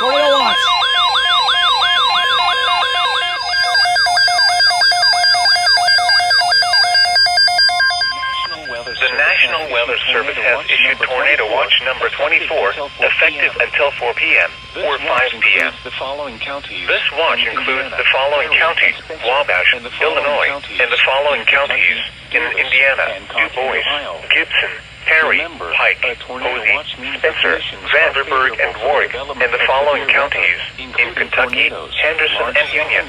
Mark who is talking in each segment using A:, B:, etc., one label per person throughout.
A: Tornado watch.
B: The National Weather Service has issued Tornado Watch number 24, effective until 4 p.m. or 5 p.m. This watch includes the following counties: Wabash, Illinois, and the following counties in Indiana: Du Bois, Gibson, Perry, Pike, Posey, Spencer, Vanderburgh, and Warwick, and the following counties in Kentucky, Henderson, and Union.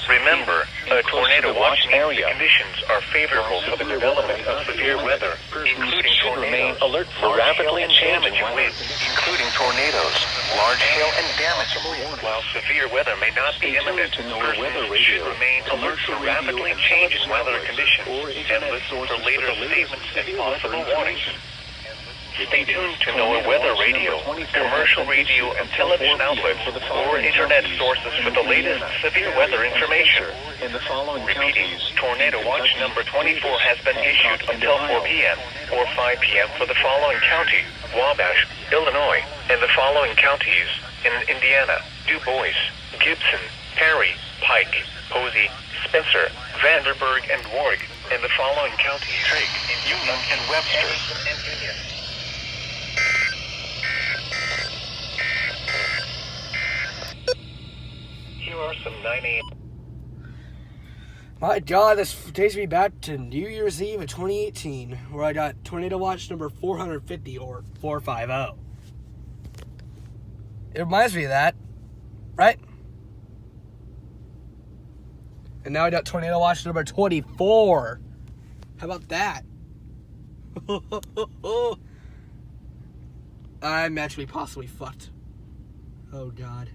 B: Remember, a tornado watch means the conditions are favorable for the development of severe weather, including tornadoes, alert for rapidly changing winds, including tornadoes, large hail, and damaging winds. While severe weather may not be imminent, persons should remain alert for rapidly changing weather conditions and listen for later statements and possible warnings. Stay tuned to NOAA Weather Radio, commercial radio and television outlets, or internet sources for the latest severe weather information. Repeating, Tornado Watch number 24 has been issued until 4 p.m. or 5 p.m. for the following county: Wabash, Illinois, and the following counties in Indiana: Du Bois, Gibson, Perry, Pike, Posey, Spencer, Vanderburgh, and Warwick, and the following counties: Drake, Union, and Webster. Here are some 9 a.m.
A: My God, this takes me back to New Year's Eve of 2018, where I got Tornado Watch number 450 or 450. It reminds me of that, right? And now I got Tornado Watch number 24. How about that? I'm actually possibly fucked. Oh, God.